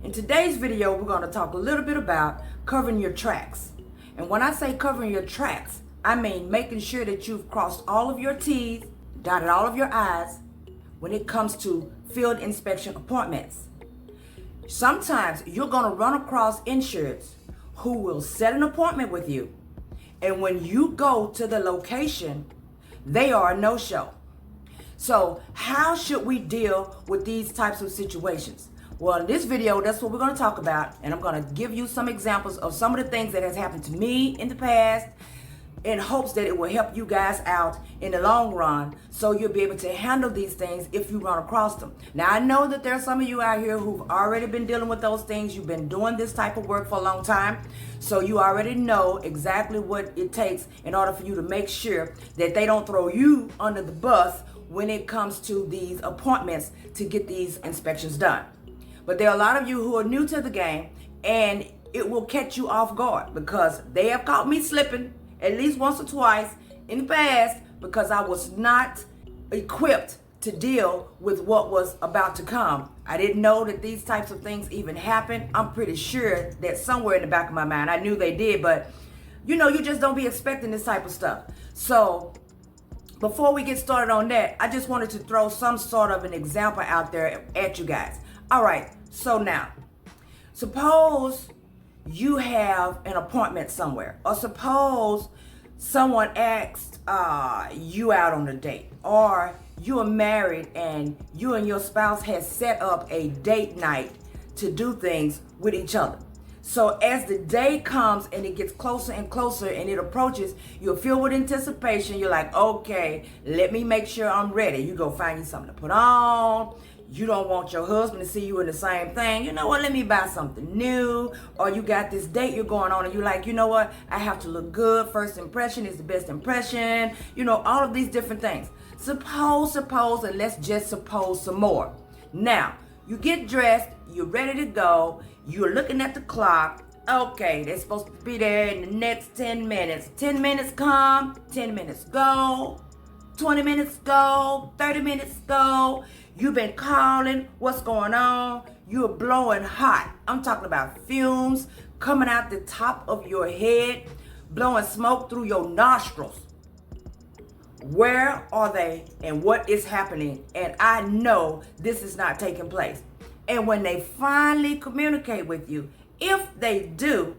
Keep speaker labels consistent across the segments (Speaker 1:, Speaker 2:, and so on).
Speaker 1: In today's video, we're going to talk a little bit about covering your tracks. And when I say covering your tracks, I mean making sure that you've crossed all of your T's, dotted all of your I's when it comes to field inspection appointments. Sometimes you're going to run across insureds who will set an appointment with you, and when you go to the location, they are a no-show. So how should we deal with these types of situations? Well, in this video, that's what we're going to talk about, and I'm going to give you some examples of some of the things that has happened to me in the past in hopes that it will help you guys out in the long run so you'll be able to handle these things if you run across them. Now, I know that there are some of you out here who've already been dealing with those things. You've been doing this type of work for a long time, so you already know exactly what it takes in order for you to make sure that they don't throw you under the bus when it comes to these appointments to get these inspections done. But there are a lot of you who are new to the game, and it will catch you off guard because they have caught me slipping at least once or twice in the past because I was not equipped to deal with what was about to come. I didn't know that these types of things even happen. I'm pretty sure that somewhere in the back of my mind I knew they did, but you know, you just don't be expecting this type of stuff. So before we get started on that, I just wanted to throw some sort of an example out there at you guys. All right, so now, suppose you have an appointment somewhere, or suppose someone asked you out on a date, or you are married and you and your spouse has set up a date night to do things with each other. So as the day comes and it gets closer and closer and it approaches, you're filled with anticipation. You're like, okay, let me make sure I'm ready. You go find you something to put on. You don't want your husband to see you in the same thing. You know what, let me buy something new. Or you got this date you're going on and you're like, you know what, I have to look good. First impression is the best impression. You know, all of these different things. Suppose, and let's just suppose some more. Now, you get dressed, you're ready to go, you're looking at the clock. Okay, they're supposed to be there in the next 10 minutes. 10 minutes come, 10 minutes go, 20 minutes go, 30 minutes go. You've been calling, what's going on? You're blowing hot. I'm talking about fumes coming out the top of your head, blowing smoke through your nostrils. Where are they and what is happening? And I know this is not taking place. And when they finally communicate with you, if they do,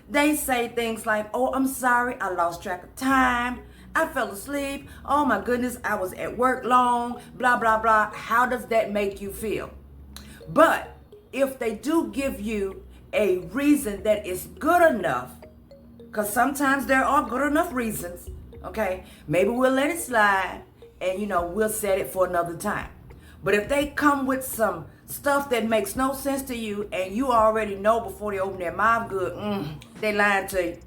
Speaker 1: they say things like, oh, I'm sorry, I lost track of time. I fell asleep. Oh my goodness, I was at work long, blah, blah, blah. How does that make you feel? But if they do give you a reason that is good enough, because sometimes there are good enough reasons, okay, maybe we'll let it slide and, you know, we'll set it for another time. But if they come with some stuff that makes no sense to you and you already know before they open their mouth good, they lying to you.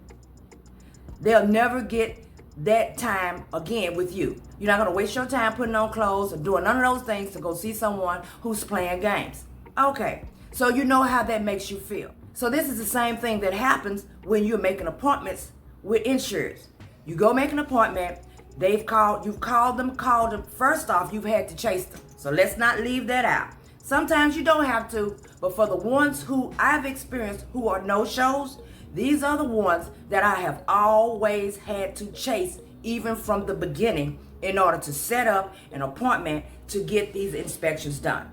Speaker 1: They'll never get that time again with you. You're not going to waste your time putting on clothes or doing none of those things to go see someone who's playing games. Okay, so you know how that makes you feel. So this is the same thing that happens when you're making appointments with insureds. You go make an appointment, you've called them. First off, you've had to chase them. So let's not leave that out. Sometimes you don't have to, but for the ones who I've experienced who are no-shows, these are the ones that I have always had to chase even from the beginning in order to set up an appointment to get these inspections done.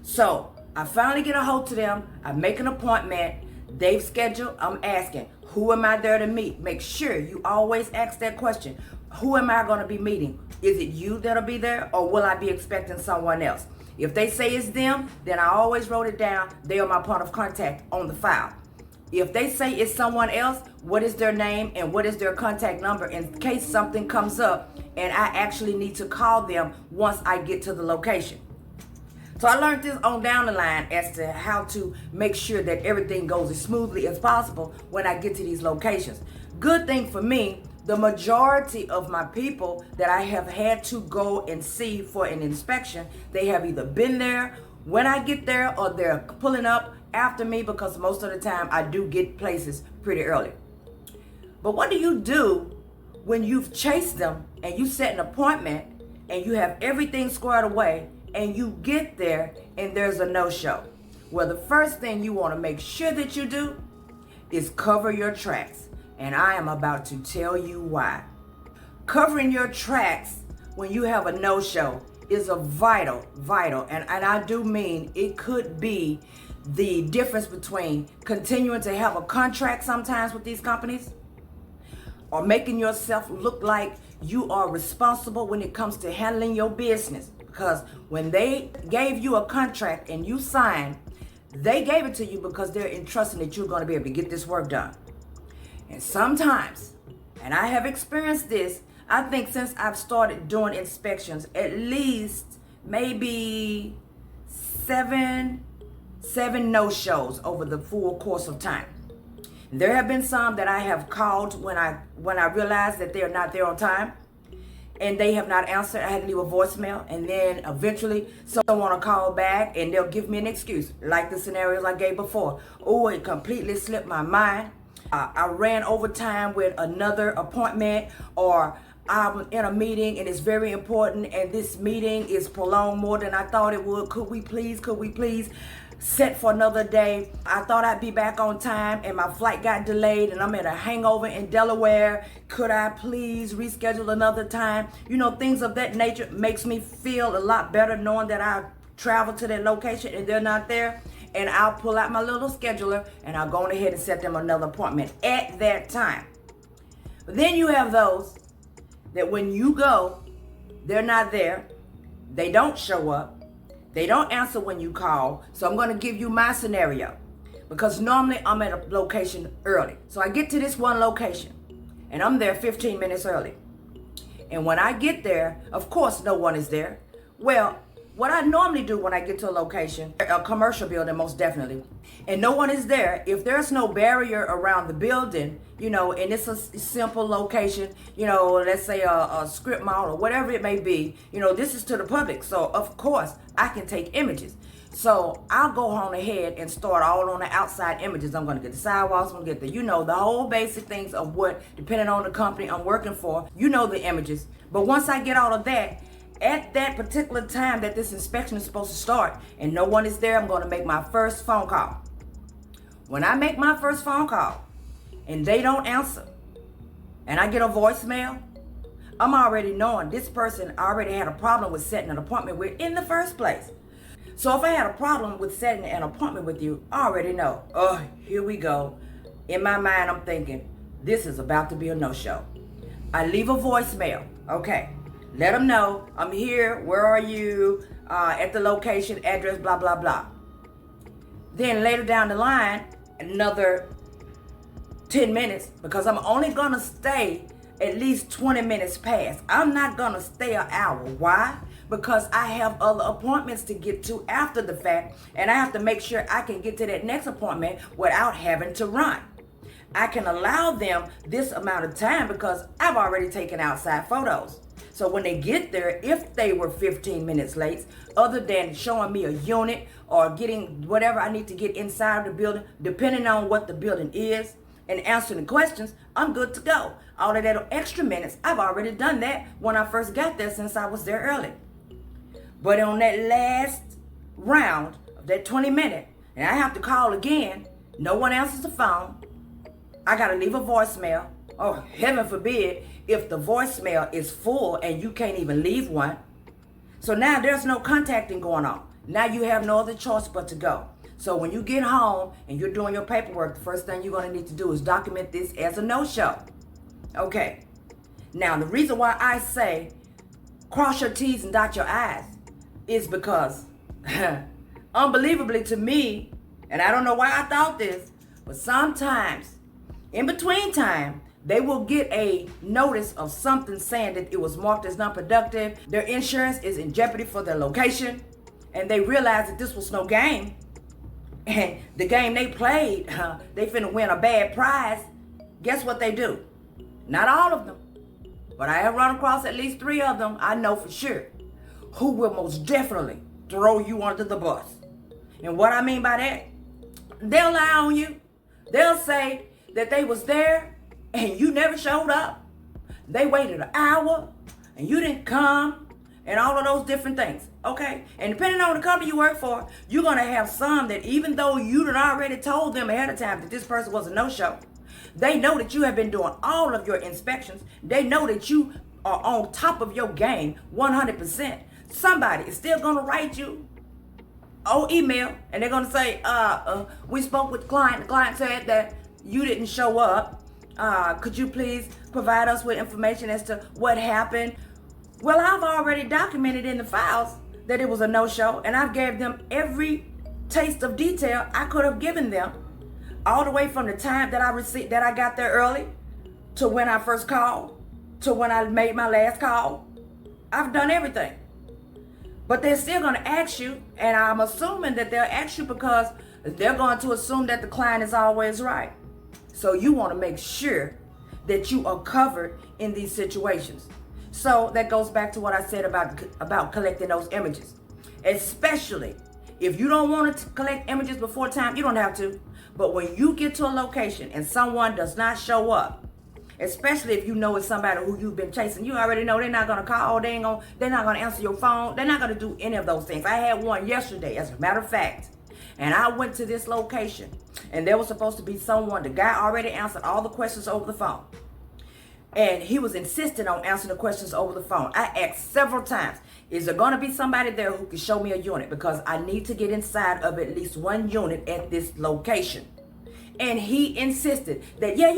Speaker 1: So I finally get a hold to them. I make an appointment. They've scheduled. I'm asking, who am I there to meet? Make sure you always ask that question. Who am I going to be meeting? Is it you that'll be there, or will I be expecting someone else? If they say it's them, then I always wrote it down. They are my point of contact on the file. If they say it's someone else, what is their name and what is their contact number in case something comes up and I actually need to call them once I get to the location. So I learned this on down the line as to how to make sure that everything goes as smoothly as possible when I get to these locations. Good thing for me, the majority of my people that I have had to go and see for an inspection, they have either been there when I get there or they're pulling up after me because most of the time I do get places pretty early. But what do you do when you've chased them and you set an appointment and you have everything squared away and you get there and there's a no-show? Well, the first thing you want to make sure that you do is cover your tracks. And I am about to tell you why. Covering your tracks when you have a no-show is a vital, and I do mean it could be the difference between continuing to have a contract sometimes with these companies or making yourself look like you are responsible when it comes to handling your business. Because when they gave you a contract and you signed, they gave it to you because they're entrusting that you're going to be able to get this work done. And sometimes, and I have experienced this, I think since I've started doing inspections, at least maybe seven no-shows over the full course of time. There have been some that I have called when I realized that they're not there on time and they have not answered. I had to leave a voicemail, and then eventually someone will call back and they'll give me an excuse, like the scenarios I gave before. Oh, it completely slipped my mind. I ran overtime with another appointment, or I'm in a meeting and it's very important and this meeting is prolonged more than I thought it would. Could we please set for another day? I thought I'd be back on time and my flight got delayed and I'm at a hangover in Delaware. Could I please reschedule another time? You know, things of that nature makes me feel a lot better knowing that I traveled to that location and they're not there. And I'll pull out my little scheduler and I'll go on ahead and set them another appointment at that time. But then you have those that when you go, they're not there. They don't show up. They don't answer when you call. So I'm going to give you my scenario, because normally I'm at a location early. So I get to this one location and I'm there 15 minutes early. And when I get there, of course, no one is there. Well, what I normally do when I get to a location, a commercial building most definitely, and no one is there, if there's no barrier around the building, you know, and it's a simple location, you know, let's say a strip mall or whatever it may be, you know, this is to the public. So of course I can take images. So I'll go on ahead and start all on the outside images. I'm going to get the sidewalks, I'm going to get the, you know, the whole basic things of what, depending on the company I'm working for, you know, the images. But once I get all of that, at that particular time that this inspection is supposed to start and no one is there, I'm going to make my first phone call. When I make my first phone call and they don't answer and I get a voicemail, I'm already knowing this person already had a problem with setting an appointment with in the first place. So if I had a problem with setting an appointment with you, I already know, oh, here we go. In my mind, I'm thinking, this is about to be a no-show. I leave a voicemail. Okay. Let them know I'm here. Where are you? At the location, address, blah, blah, blah. Then later down the line, another 10 minutes, because I'm only going to stay at least 20 minutes past. I'm not going to stay an hour. Why? Because I have other appointments to get to after the fact, and I have to make sure I can get to that next appointment without having to run. I can allow them this amount of time because I've already taken outside photos. So when they get there, if they were 15 minutes late, other than showing me a unit or getting whatever I need to get inside of the building, depending on what the building is, and answering the questions, I'm good to go. All of that extra minutes, I've already done that when I first got there since I was there early. But on that last round of that 20 minute, and I have to call again, no one answers the phone. I got to leave a voicemail. Oh, heaven forbid if the voicemail is full and you can't even leave one. So now there's no contacting going on. Now you have no other choice but to go. So when you get home and you're doing your paperwork, the first thing you're going to need to do is document this as a no-show. Okay. Now the reason why I say cross your T's and dot your I's is because unbelievably to me, and I don't know why I thought this, but sometimes in between time, they will get a notice of something saying that it was marked as non-productive. Their insurance is in jeopardy for their location. And they realize that this was no game. And the game they played, they finna win a bad prize. Guess what they do? Not all of them, but I have run across at least 3 of them, I know for sure, who will most definitely throw you under the bus. And what I mean by that, they'll lie on you. They'll say that they was there and you never showed up. They waited an hour and you didn't come. and all of those different things, okay? And depending on the company you work for, you're going to have some that even though you had already told them ahead of time that this person was a no-show, they know that you have been doing all of your inspections. They know that you are on top of your game 100%. Somebody is still going to write you email, and they're going to say, we spoke with the client. The client said that you didn't show up. Could you please provide us with information as to what happened? Well, I've already documented in the files that it was a no-show, and I've gave them every taste of detail I could have given them, all the way from the time that I got there early, to when I first called, to when I made my last call. I've done everything. But they're still going to ask you, and I'm assuming that they'll ask you because they're going to assume that the client is always right. So you want to make sure that you are covered in these situations. So that goes back to what I said about collecting those images. Especially if you don't want to collect images before time, you don't have to. But when you get to a location and someone does not show up, especially if you know it's somebody who you've been chasing, you already know they're not going to call, they're not going to answer your phone, they're not going to do any of those things. I had one yesterday, as a matter of fact, and I went to this location, and there was supposed to be someone, the guy already answered all the questions over the phone. And he was insistent on answering the questions over the phone. I asked several times, is there going to be somebody there who can show me a unit? Because I need to get inside of at least one unit at this location. And he insisted that, yeah,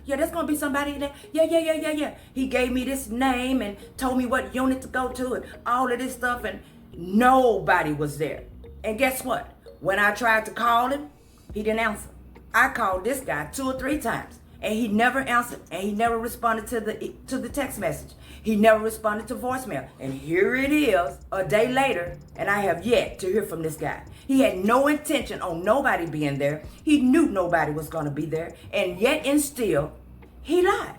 Speaker 1: there's going to be somebody there. Yeah. He gave me this name and told me what unit to go to and all of this stuff, and nobody was there. And guess what? When I tried to call him, he didn't answer. I called this guy 2 or 3 times, and he never answered, and he never responded to the text message. He never responded to voicemail. And here it is, a day later, and I have yet to hear from this guy. He had no intention on nobody being there. He knew nobody was going to be there, and yet and still, he lied.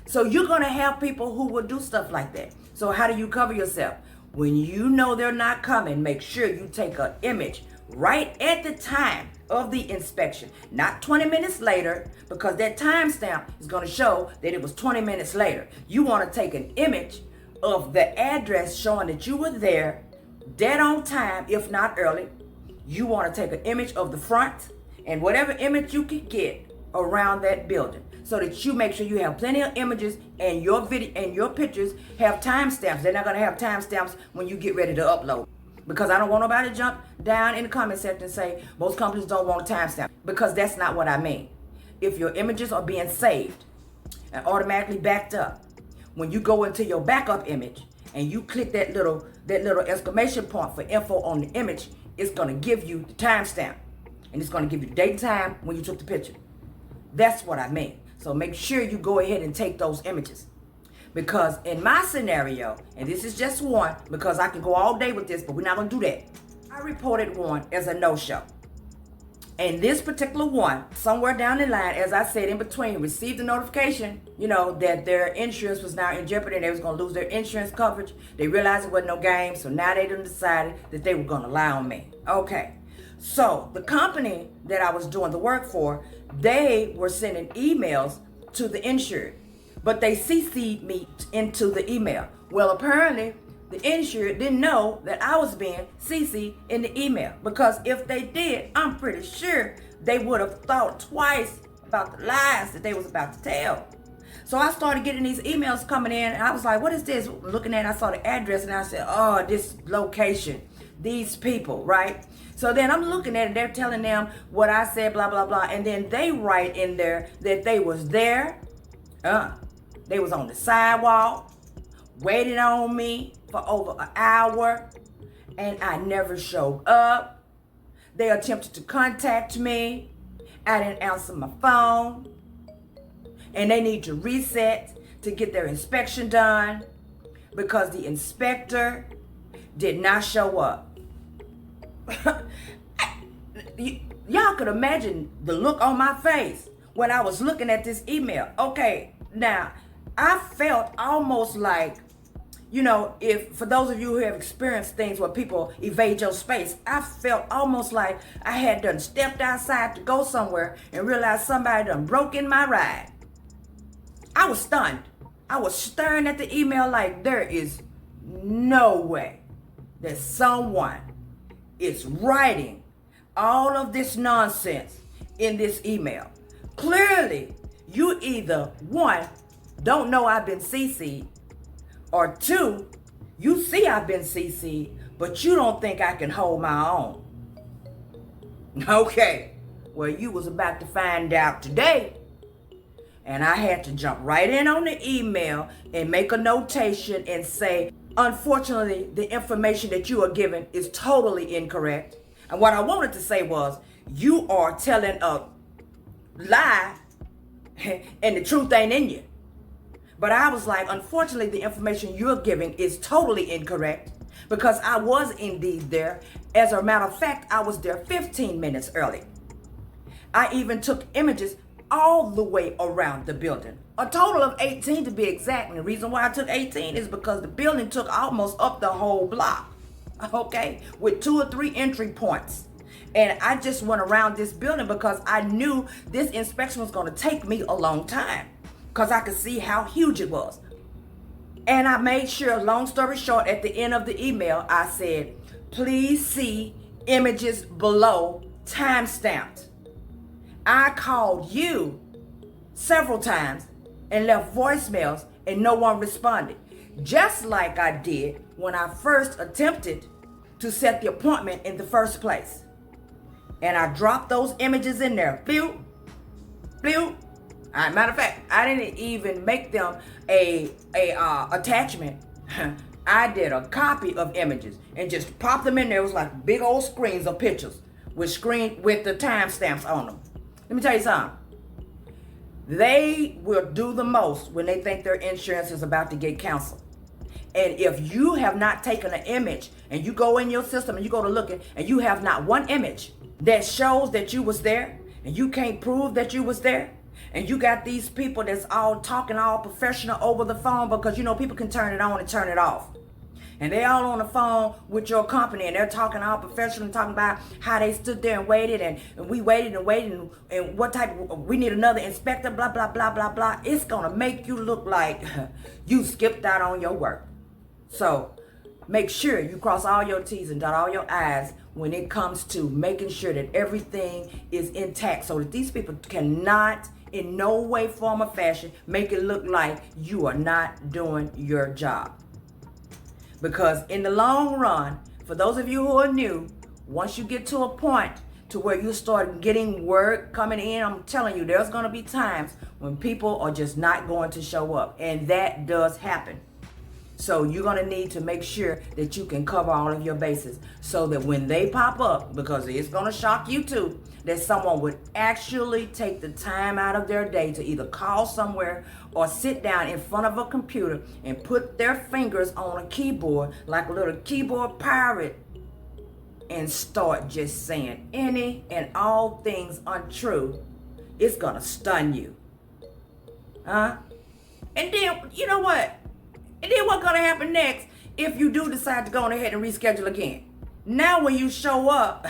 Speaker 1: So you're going to have people who will do stuff like that. So how do you cover yourself? When you know they're not coming, make sure you take an image right at the time of the inspection, not 20 minutes later, because that timestamp is going to show that it was 20 minutes later. You want to take an image of the address showing that you were there, dead on time, if not early. You want to take an image of the front and whatever image you can get around that building, so that you make sure you have plenty of images and your video and your pictures have timestamps. They're not going to have timestamps when you get ready to upload. Because I don't want nobody to jump down in the comment section and say, most companies don't want a timestamp. Because that's not what I mean. If your images are being saved and automatically backed up, when you go into your backup image and you click that little exclamation point for info on the image, it's going to give you the timestamp. And it's going to give you the date and time when you took the picture. That's what I mean. So make sure you go ahead and take those images. Because in my scenario, and this is just one, because I can go all day with this, but we're not going to do that. I reported one as a no-show. And this particular one, somewhere down the line, as I said in between, received a notification, that their insurance was now in jeopardy and they was going to lose their insurance coverage. They realized it wasn't no game, so now they done decided that they were going to lie on me. Okay. So the company that I was doing the work for, they were sending emails to the insured. But they CC'd me into the email. Well, apparently, the insured didn't know that I was being CC'd in the email. Because if they did, I'm pretty sure they would have thought twice about the lies that they was about to tell. So I started getting these emails coming in, and I was like, what is this? Looking at it, I saw the address, and I said, oh, this location, these people, right? So then I'm looking at it, they're telling them what I said, blah, blah, blah. And then they write in there that they was there. They was on the sidewalk, waiting on me for over an hour, and I never showed up. They attempted to contact me. I didn't answer my phone. And they need to reset to get their inspection done because the inspector did not show up. Y'all could imagine the look on my face when I was looking at this email. Okay, now, I felt almost like, if for those of you who have experienced things where people evade your space, I felt almost like I had done stepped outside to go somewhere and realized somebody done broke in my ride. I was stunned. I was staring at the email like there is no way that someone is writing all of this nonsense in this email. Clearly, you either, one, don't know I've been CC'd, or two, you see I've been CC'd, but you don't think I can hold my own. Okay, well, you was about to find out today. And I had to jump right in on the email and make a notation and say, unfortunately, the information that you are giving is totally incorrect. And what I wanted to say was, you are telling a lie and the truth ain't in you. But I was like, unfortunately, the information you're giving is totally incorrect, because I was indeed there. As a matter of fact, I was there 15 minutes early. I even took images all the way around the building. A total of 18 to be exact. And the reason why I took 18 is because the building took almost up the whole block. Okay? With 2 or 3 entry points. And I just went around this building because I knew this inspection was going to take me a long time, because I could see how huge it was. And I made sure, long story short, at the end of the email, I said, please see images below, time-stamped. I called you several times and left voicemails and no one responded. Just like I did when I first attempted to set the appointment in the first place. And I dropped those images in there. Pew, pew. Matter of fact, I didn't even make them a attachment. I did a copy of images and just popped them in there. It was like big old screens of pictures with the timestamps on them. Let me tell you something. They will do the most when they think their insurance is about to get canceled. And if you have not taken an image and you go in your system and you go to look at, and you have not one image that shows that you was there, and you can't prove that you was there, and you got these people that's all talking all professional over the phone, because you know people can turn it on and turn it off. And they all on the phone with your company, and they're talking all professional, talking about how they stood there and waited, and we waited and waited, and what type of, we need another inspector, blah, blah, blah, blah, blah. It's going to make you look like you skipped out on your work. So make sure you cross all your T's and dot all your I's when it comes to making sure that everything is intact, so that these people cannot in no way, form, or fashion make it look like you are not doing your job. Because in the long run, for those of you who are new, once you get to a point to where you start getting work coming in, I'm telling you, there's going to be times when people are just not going to show up. And that does happen. So you're going to need to make sure that you can cover all of your bases, so that when they pop up, because it's going to shock you too, that someone would actually take the time out of their day to either call somewhere or sit down in front of a computer and put their fingers on a keyboard like a little keyboard pirate and start just saying any and all things untrue. It's going to stun you. And then, you know what? And then what's going to happen next if you do decide to go on ahead and reschedule again? Now when you show up,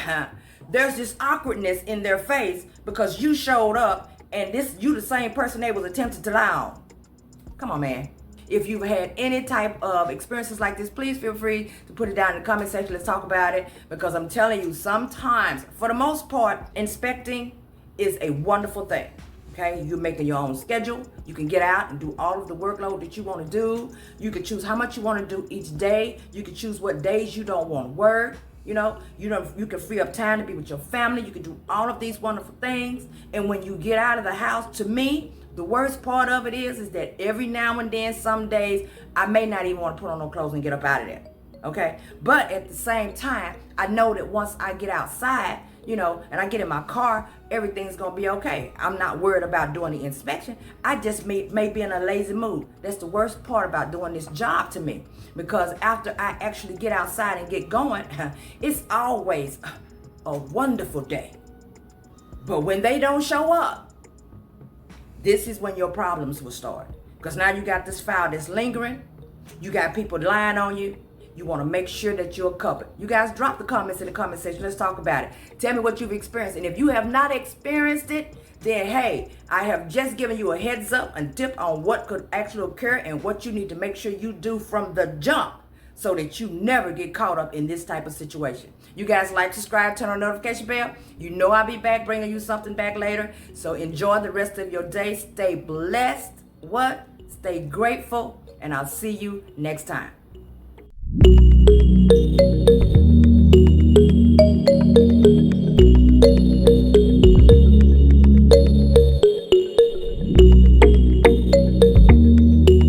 Speaker 1: there's this awkwardness in their face because you showed up and you the same person they was attempting to lie on. Come on, man. If you've had any type of experiences like this, please feel free to put it down in the comment section. Let's talk about it, because I'm telling you, sometimes, for the most part, inspecting is a wonderful thing. Okay, you're making your own schedule. You can get out and do all of the workload that you want to do. You can choose how much you want to do each day. You can choose what days you don't want to work. You can free up time to be with your family. You can do all of these wonderful things. And when you get out of the house, to me, the worst part of it is that every now and then, some days, I may not even want to put on no clothes and get up out of there. Okay, but at the same time, I know that once I get outside, and I get in my car, everything's going to be okay. I'm not worried about doing the inspection. I just may be in a lazy mood. That's the worst part about doing this job to me. Because after I actually get outside and get going, it's always a wonderful day. But when they don't show up, this is when your problems will start. Because now you got this file that's lingering. You got people lying on you. You want to make sure that you're covered. You guys drop the comments in the comment section. Let's talk about it. Tell me what you've experienced. And if you have not experienced it, then hey, I have just given you a heads up and tip on what could actually occur and what you need to make sure you do from the jump, so that you never get caught up in this type of situation. You guys like, subscribe, turn on the notification bell. You know I'll be back bringing you something back later. So enjoy the rest of your day. Stay blessed. Stay grateful. And I'll see you next time.